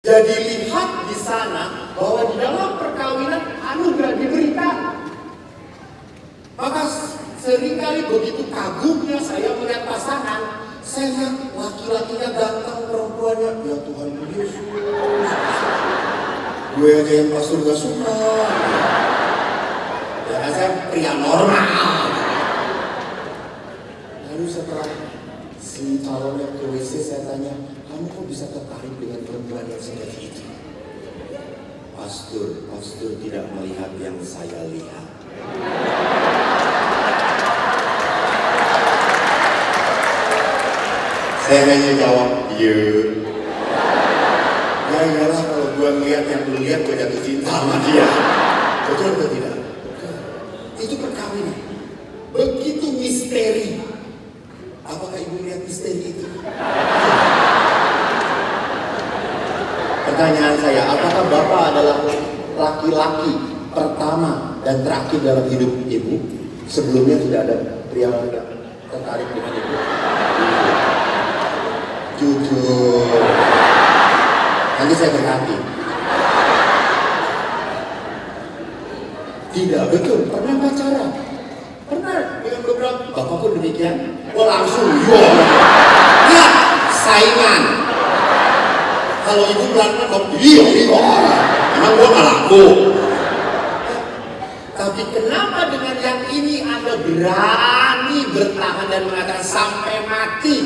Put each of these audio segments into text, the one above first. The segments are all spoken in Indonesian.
Jadi lihat di sana bahwa di dalam perkawinan anugerah diberikan. Maka seringkali begitu kagumnya saya melihat pasangan, saya lihat laki-lakinya ganteng, perempuannya, ya Tuhan Yesus. Gue aja yang pastor gak suka. Ya saya pria normal. Lalu setelah si calonnya ke WC, saya tanya, kamu kok bisa tertarik dengan perempuan yang seperti itu? Pastor tidak melihat yang saya lihat. Saya hanya jawab, iya. Ya iyalah, kalau gue ngeliat yang lu lihat, gue jatuh cinta sama dia. Betul atau tidak? Itu perkawinan. Begitu misteri. Apakah ibu lihat misteri itu? Pertanyaan saya, apakah Bapak adalah laki-laki pertama dan terakhir dalam hidup ibu? Sebelumnya tidak ada pria yang tertarik dengan ibu? Jujur. Nanti saya berhati. Tidak, betul. Pernah pacaran? Pernah dengan beberapa. Bapak pun demikian. Oh langsung, ya, saingan. Kalau ibu pelan-pelan, iya. Emang gua gak laku. Tapi kenapa dengan yang ini Anda berani bertahan dan mengatakan sampai mati?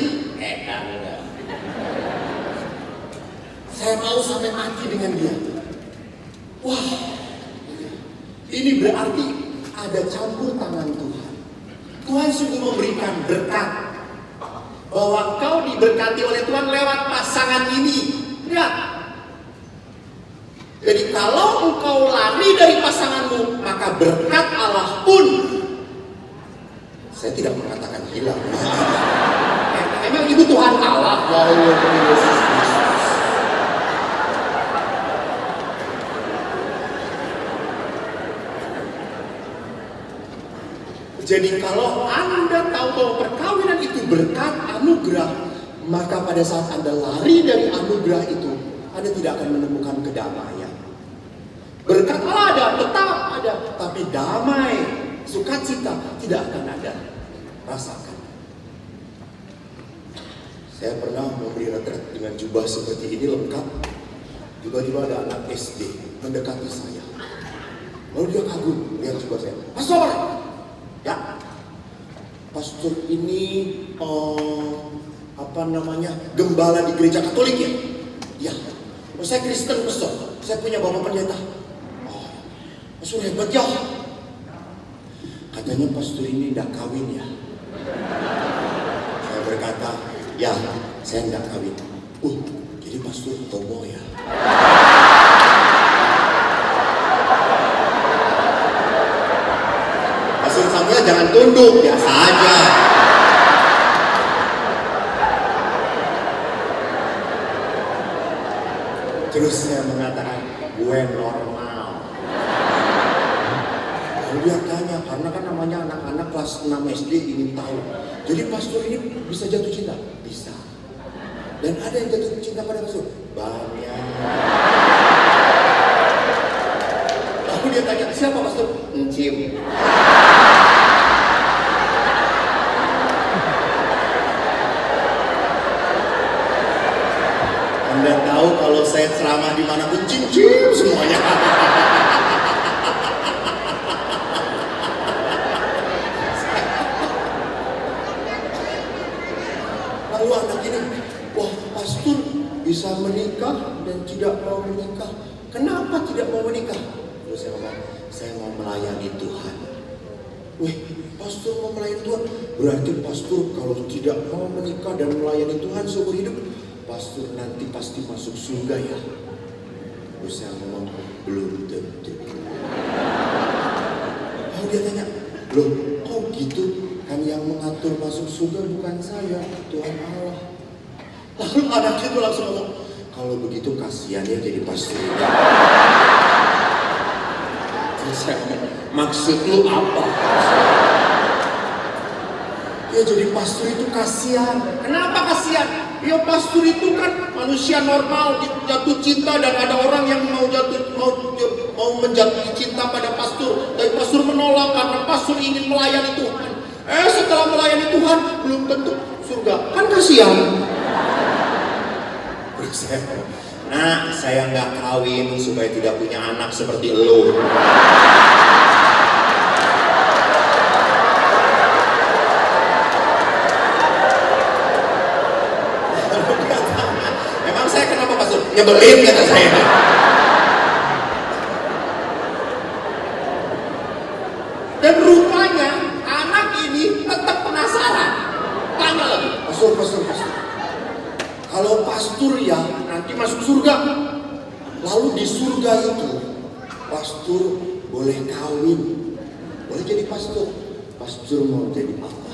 Saya mau sampai mati dengan dia. Wah, ini berarti ada campur tangan Tuhan. Tuhan sungguh memberikan berkat bahwa kau diberkati oleh Tuhan lewat pasangan ini. Ya. Jadi kalau engkau lari dari pasanganmu, maka berkat Allah pun, saya tidak mengatakan hilang. Emang ibu Tuhan Allah. Jadi kalau Anda tahu bahwa perkawinan itu berkat anugerah, maka pada saat Anda lari dari anugerah itu, Anda tidak akan menemukan kedamaian. Berkat Allah ada, tetap ada, tapi damai, sukacita tidak akan ada. Rasakan. Saya pernah memberi retret dengan jubah seperti ini lengkap. Tiba-tiba ada anak SD mendekati saya. Lalu dia kagum lihat jubah saya. Pastor! Ya, pastor ini gembala di gereja Katolik ya? Ya, saya Kristen pastor, saya punya bapak pendeta. Oh, pastor hebat ya. Katanya pastor ini tidak kawin ya. Saya berkata, ya, saya tidak kawin. Jadi pastor homo ya. Samuel jangan tunduk, biasa aja. Terus saya mengatakan, gue normal. Lalu dia tanya, karena kan namanya anak-anak kelas 6 SD ingin tahu. Jadi pastor ini bisa jatuh cinta? Bisa. Dan ada yang jatuh cinta pada pastor? Banyak. Lalu dia tanya, siapa pastor? Encim. Anda tahu kalau saya ceramah di mana pun cincin semuanya. Lalu anak ini, wah pastor bisa menikah dan tidak mau menikah. Kenapa tidak mau menikah? Terus saya ngomong, saya mau melayani Tuhan. Wih, pastor mau melayani Tuhan? Berarti pastor kalau tidak mau menikah dan melayani Tuhan seumur hidup, pastor nanti pasti masuk surga ya. Terus saya ngomong, belum tentu. Lalu dia tanya, loh kok gitu? Kan yang mengatur masuk surga bukan saya, Tuhan Allah. Lalu anak itu langsung ngomong, kalau begitu kasihan ya jadi pastor. Terus saya ngomong, maksud lu apa? Ya jadi pastor itu kasihan. Kenapa kasihan? Ya pastor itu kan manusia normal, jatuh cinta, dan ada orang yang mau menjatuh cinta pada pastor. Tapi pastor menolak karena pastor ingin melayani Tuhan. Setelah melayani Tuhan belum tentu surga. Kan kasihan. Nah, saya nggak kawin supaya tidak punya anak seperti lo. Emang saya kenapa pastor? Nyebelin kata saya. Dan rupanya anak ini tetap penasaran. Tanya lagi, pastor. Kalau pastor ya nanti masuk surga. Lalu di surga itu pastor boleh kawin, boleh jadi pastor. Pastor mau jadi apa?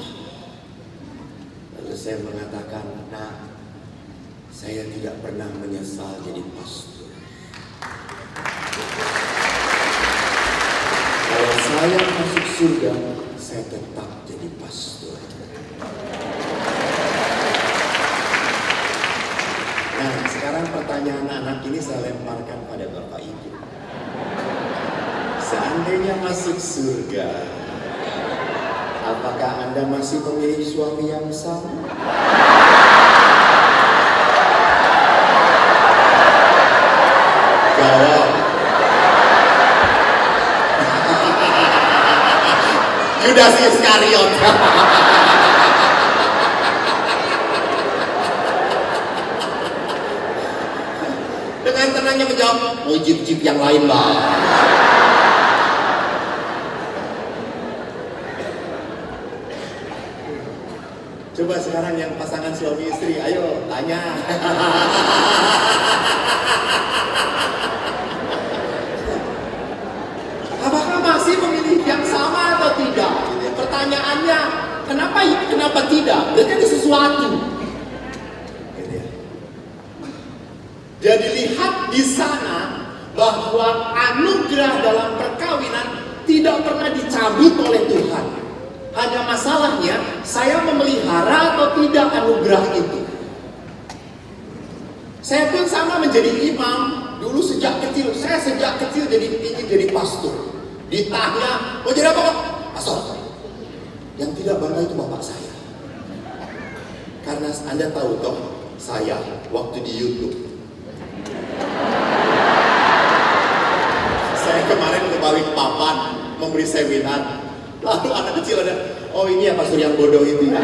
Lalu saya mengatakan, nah, saya tidak pernah menyesal jadi pastor. Kalau saya masuk surga, saya tetap jadi pastor. Nah, sekarang pertanyaan anak ini saya lemparkan pada Bapak Ibu. Seandainya masuk surga, apakah Anda masih memilih suami yang sama? Jawab. Yudas Iskariot. Dengan tenangnya menjawab, jeep yang lain lah. Coba sekarang yang pasangan suami istri, ayo tanya. Apakah masih memilih yang sama atau tidak? Pertanyaannya, kenapa tidak? Berarti ada sesuatu. Jadi lihat di sana bahwa anugerah dalam perkawinan tidak pernah dicabut oleh Tuhan. Hanya masalahnya saya memelihara atau tidak anugerah itu. Saya pun sama menjadi imam dulu sejak kecil. Saya sejak kecil ingin jadi pastor. Ditanya, mau jadi apa Pak? Pastor. Yang tidak bangga itu bapak saya. Karena Anda tahu toh, saya waktu di YouTube. Saya kemarin ke Balikpapan memberi seminar. Lalu anak kecil ada, oh ini ya pastor yang bodoh itu ya.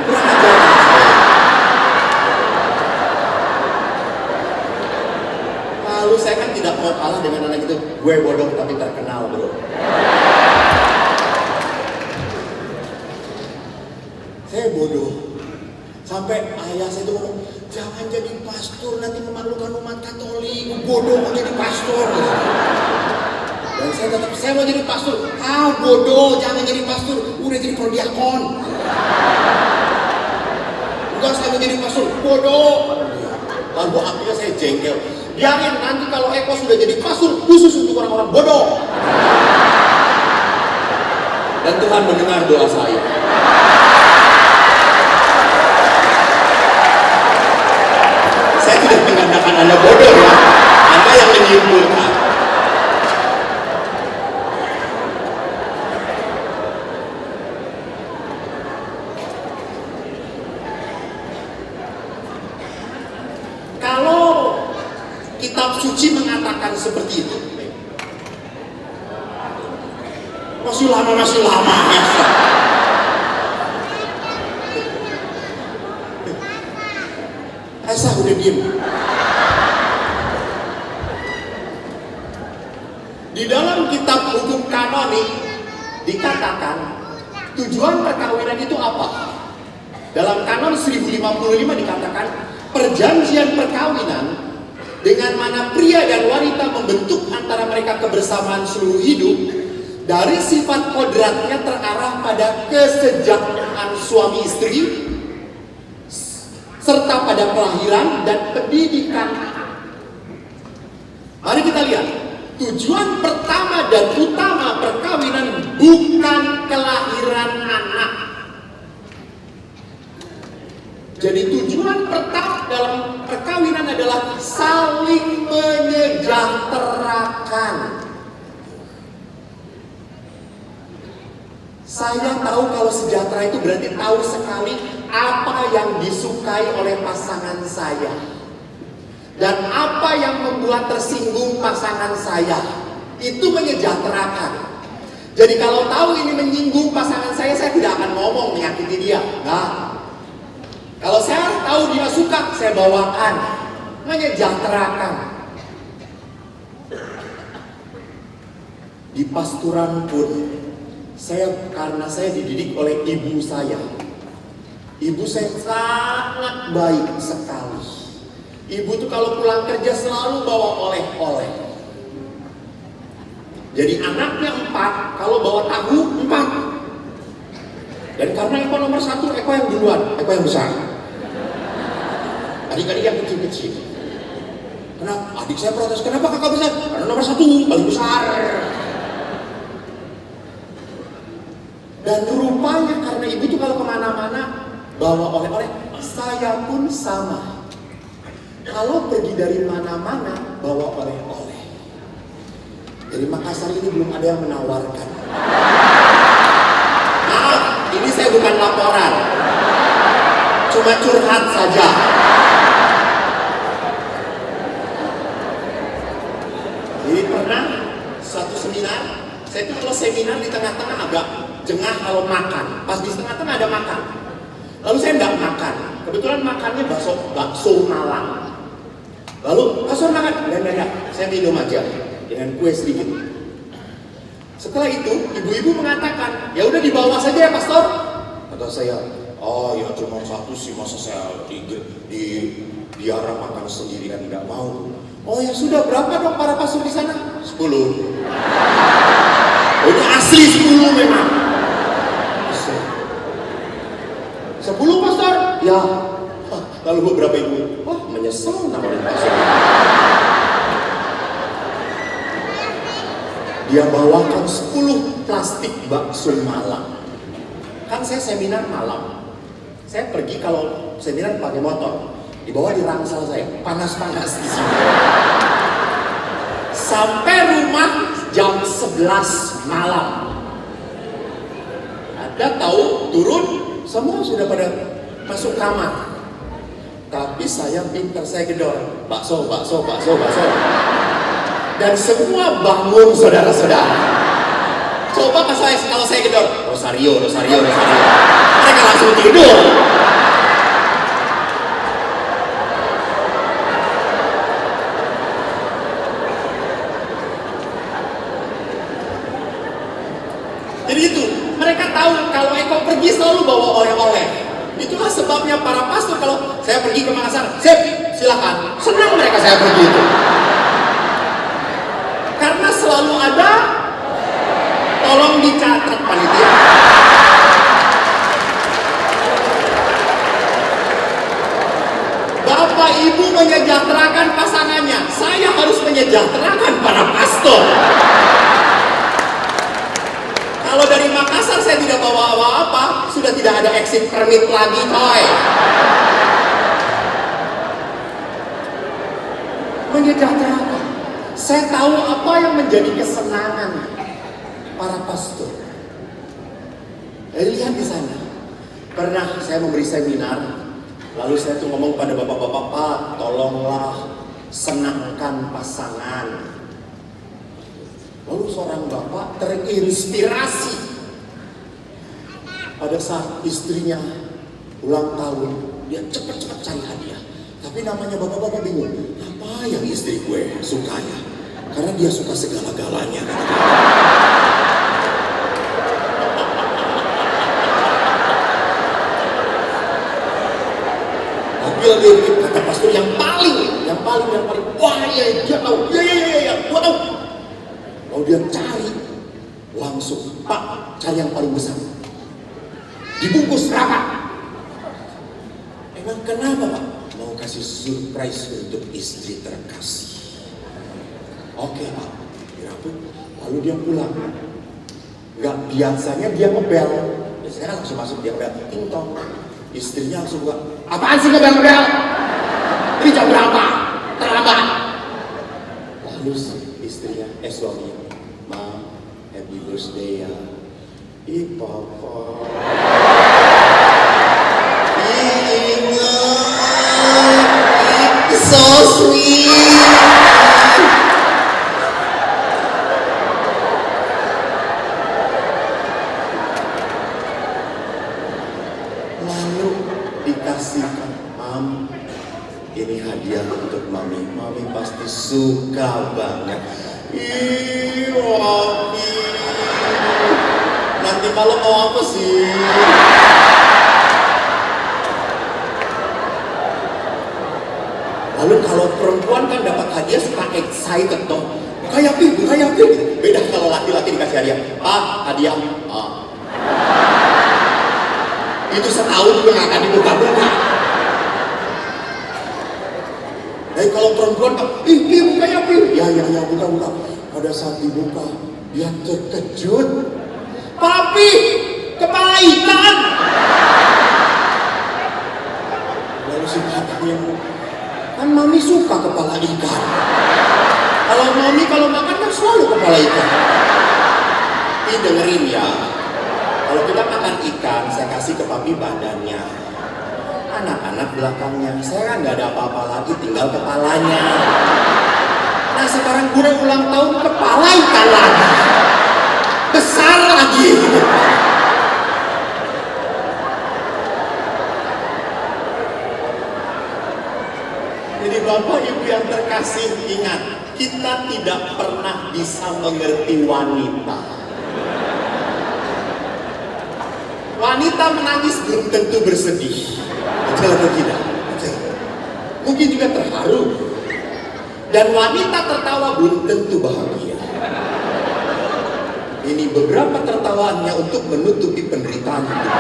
Lalu saya kan tidak mau kalah dengan anak itu. Gue bodoh tapi terkenal bro. Saya bodoh. Sampai ayah saya itu ngomong, jangan jadi pastor nanti memalukan umat Katolik. Bodoh mau jadi pastor. Dan saya mau jadi pastor. Bodoh, jangan jadi pastor. Udah jadi prodiakon. Enggak, saya mau jadi pastor. Bodoh. Lalu akhirnya saya jengkel. Biarin nanti kalau Eko sudah jadi pastor khusus untuk orang-orang bodoh. Dan Tuhan mendengar doa saya. Saya tidak mengatakan Anda bodoh ya. Anda yang menyimpulkan. Kitab suci mengatakan seperti itu. Masih lama ya. Esa udah diem. Di dalam kitab hukum kanonik dikatakan tujuan perkawinan itu apa? Dalam kanon 1055 dikatakan perjanjian perkawinan dengan mana pria dan wanita membentuk antara mereka kebersamaan seluruh hidup dari sifat kodratnya terarah pada kesejahteraan suami istri serta pada kelahiran dan pendidikan. Mari kita lihat, tujuan pertama dan utama perkawinan bukan kelahiran anak. Jadi tujuan pertama dalam perkawinan adalah saling menyejahterakan. Saya tahu kalau sejahtera itu berarti tahu sekali apa yang disukai oleh pasangan saya. Dan apa yang membuat tersinggung pasangan saya. Itu menyejahterakan. Jadi kalau tahu ini menyinggung pasangan saya tidak akan ngomong menyakiti dia. Nah, kalau saya tahu dia suka, saya bawakan. Menyejahterakan. Di pasturan pun, karena saya dididik oleh ibu saya. Ibu saya sangat baik sekali. Ibu tuh kalau pulang kerja selalu bawa oleh-oleh. Jadi anaknya 4, kalau bawa tahu 4. Dan karena Eko nomor 1, Eko yang duluan, Eko yang besar. Adik-adik yang kecil-kecil. Kenapa? Adik saya protes, kenapa kakak besar? Karena nomor 1 paling besar. Dan rupanya karena ibu tuh kalau kemana-mana bawa oleh-oleh, saya pun sama. Kalau pergi dari mana-mana bawa oleh-oleh. Dari Makassar ini belum ada yang menawarkan. Maaf, ini saya bukan laporan, cuma curhat saja. Jadi pernah suatu seminar, saya tuh kalau seminar di tengah-tengah agak jengah kalau makan. Pas di tengah-tengah ada makan. Lalu saya nggak makan. Kebetulan makannya bakso Malang. Lalu bakso makan, dan saya minum aja dengan kue sedikit. Setelah itu ibu-ibu mengatakan, ya udah dibawa saja ya pastor. Kata saya, oh ya cuma 1 sih, masa saya diarah makan sendirian, nggak mau. Oh ya sudah, berapa dong para pastor di sana? 10. Oh, ini asli 10 memang. 10 pastor? Ya. Lalu beberapa ibu, wah menyesal nawarin pastor. Dia bawakan 10 plastik bakso Malang. Kan saya seminar malam. Saya pergi kalau seminar pakai motor. Dibawa di rangsel saya, panas-panas di sini. Sampai rumah jam 11 malam. Ada tahu turun, semua sudah pada masuk kamar. Tapi saya pintar, saya gedor. Bakso. Dan semua bangun saudara-saudara. Coba kalau saya gedor, Rosario. Mereka langsung tidur. Jadi itu, mereka tahu kalau Eko pergi selalu bawa oleh-oleh. Itulah sebabnya para pastor kalau saya pergi ke Makassar, silakan. Senang mereka saya pergi itu. Karena selalu ada, tolong dicatat panitia. Bapak Ibu menyejahterakan pasangannya, saya harus menyejahterakan para pastor. Kalau dari Makassar saya tidak bawa apa-apa, sudah tidak ada exit permit lagi, coy. Menyejahterakan. Saya tahu apa yang menjadi kesenangan para pastor. Lihat di sana. Pernah saya memberi seminar, lalu saya tuh ngomong pada bapak-bapak, Pak, tolonglah senangkan pasangan. Lalu seorang bapak terinspirasi. Pada saat istrinya ulang tahun, dia cepat-cepat cari hadiah. Tapi namanya bapak-bapak bingung, apa yang istri gue suka ya? Karena dia suka segala-galanya. Ambil dia kata pastor yang paling, wah iya dia tahu, iya, gua tahu. Lalu dia cari, langsung, Pak, cari yang paling besar. Dibungkus berapa? Emang kenapa, Pak? Mau kasih surprise untuk istri terkasih. Oke, Pak. Lalu dia pulang. Enggak, biasanya dia ngebel. Saya langsung masuk, dia ngebel. Ting tong. Istrinya langsung buka. Apaan sih ngebel-ngebel? Ini jam berapa? Terlambat. Lalu istrinya, suaminya, Ma, happy birthday ya. Ih papa. So sweet. Lalu dikasihkan, Mam, ini hadiah untuk Mami. Mami pasti suka banget. Ih, Mami. Nanti malam mau apa sih? Lalu kalau perempuan kan dapat hadiah suka excited toh. Buka yakin. Beda kalau laki-laki dikasih hadiah. Hadiah. Itu setahun juga gak akan dibuka-buka. Kalau perempuan, buka yakin. Ya, buka. Pada saat dibuka, dia terkejut. Papi, kepala ikan. Lalu si papinya, kan Mami suka kepala ikan. Kalau Mami kalau makan kan selalu kepala ikan. Ini dengerin ya. Kalau kita makan ikan, saya kasih ke Papi badannya. Anak-anak belakangnya. Saya kan nggak ada apa-apa lagi, tinggal kepalanya. Nah sekarang gue udah ulang tahun, kepala ikan lagi. Besar lagi. Jadi Bapak Ibu yang terkasih, ingat, kita tidak pernah bisa mengerti wanita. Wanita menangis belum tentu bersedih. Betul atau tidak? Mungkin juga terharu. Dan wanita tertawa belum tentu bahagia. Ini beberapa tertawaannya untuk menutupi penderitaan hidup.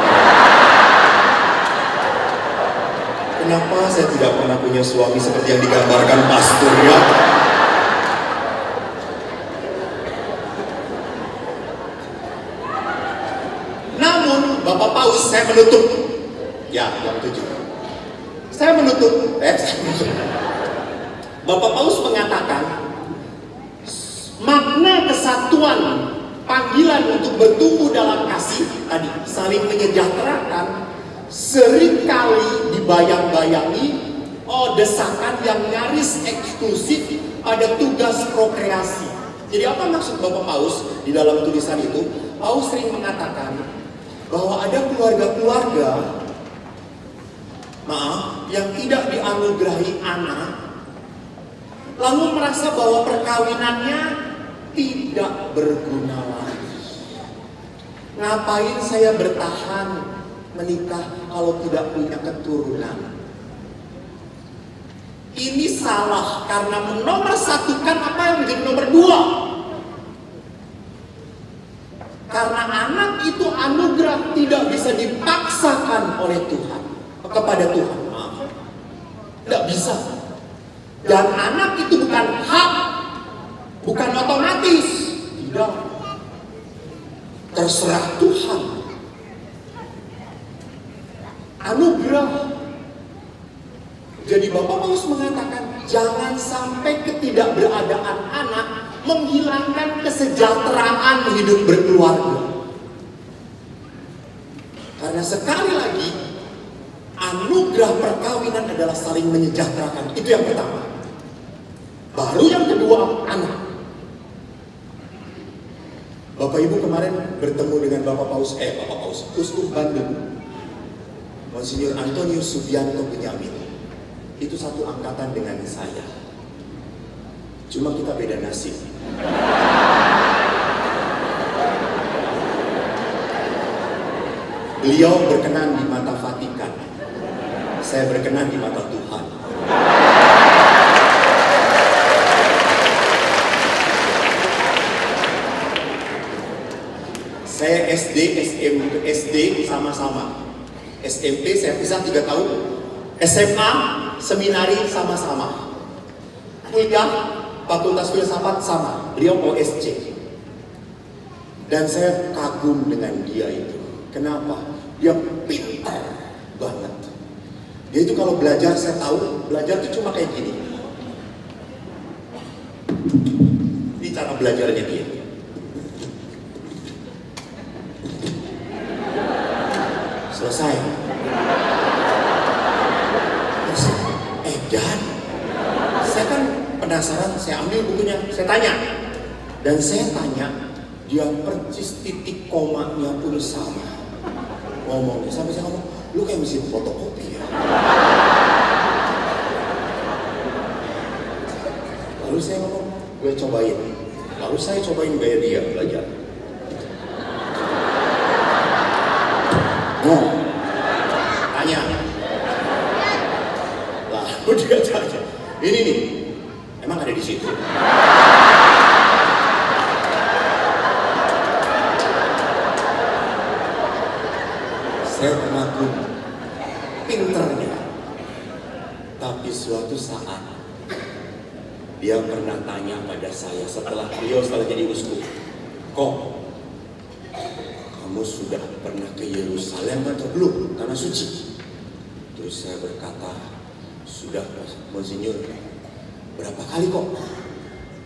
Kenapa saya tidak pernah punya suami seperti yang digambarkan pastor ya? Namun Bapak Paus, saya menutup. Ya, yang 7. Saya menutup. Bapak Paus mengatakan makna kesatuan panggilan untuk bertumbuh dalam kasih tadi, saling menyejahterakan, seringkali dibayang-bayangi desakan yang nyaris eksklusif pada tugas prokreasi. Jadi apa maksud Bapak Paus di dalam tulisan itu? Paus sering mengatakan bahwa ada keluarga-keluarga yang tidak dianugerahi anak, lalu merasa bahwa perkawinannya tidak berguna lagi. Ngapain saya bertahan menikah kalau tidak punya keturunan? Ini salah karena menomorsatukan apa yang menjadi nomor 2. Karena anak itu anugerah, tidak bisa dipaksakan oleh Tuhan kepada Tuhan. Tidak bisa. Dan anak itu bukan hak, bukan otomatis. Tidak. Terserah Tuhan. Anugerah. Jadi Bapak Paus mengatakan jangan sampai ketidakberadaan anak menghilangkan kesejahteraan hidup berkeluarga. Karena sekali lagi anugerah perkawinan adalah saling menyejahterakan. Itu yang pertama. Baru yang kedua, anak. Bapak Ibu kemarin bertemu dengan Bapak Paus, Uskup Bandung, Monsinyur Antonius Subianto Benyamin. Itu satu angkatan dengan saya. Cuma kita beda nasib. Beliau berkenan di mata Vatikan. Saya berkenan di mata Tuhan. Saya SD sama-sama. SMP saya pisah 3 tahun. SMA, seminari sama-sama. Kuliah, Fakultas Filsafat sama. Beliau OSC. Dan saya kagum dengan dia itu. Kenapa? Dia pintar banget. Dia itu kalau belajar, saya tahu belajar itu cuma kayak gini. Ini cara belajarnya dia. Selesai. Terus, Dan saya kan penasaran, saya ambil bukunya, saya tanya. Dan saya tanya, dia persis titik komanya pun sama. Ngomongnya, sampai saya ngomong, lu kayak mesin fotokopi ya. Lalu saya ngomong, gue cobain. Lalu saya cobain gaya dia belajar. Tanya. Lalu dia tanya, ini nih, emang ada di situ? Saya mengaku pinternya. Tapi suatu saat dia pernah tanya pada saya setelah jadi uskup, kok kamu sudah pernah ke Yerusalem atau belum? Tanah suci. Terus saya berkata, sudah Monsinyur. Berapa kali kok?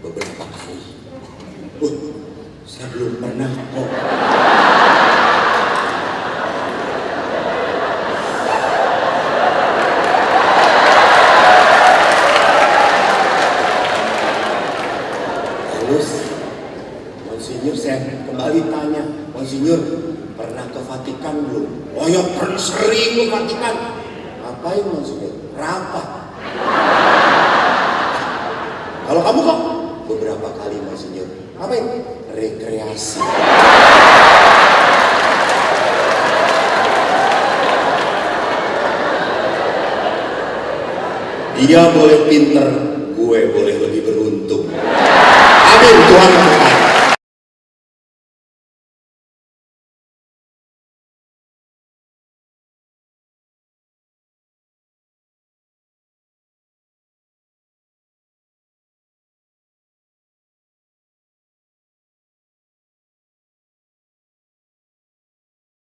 Beberapa kali. Saya belum pernah kok. Terus Monsinyur, saya kembali tanya, Monsinyur pernah ke Vatikan belum? Oh ya, pernah, sering ke Vatikan. Ngapain Monsinyur? Rapat. Kalau kamu kok? Beberapa kali Monsinyur. Ngapain? Rekreasi. Dia boleh pinter, gue boleh lebih beruntung. Amin, Tuhan.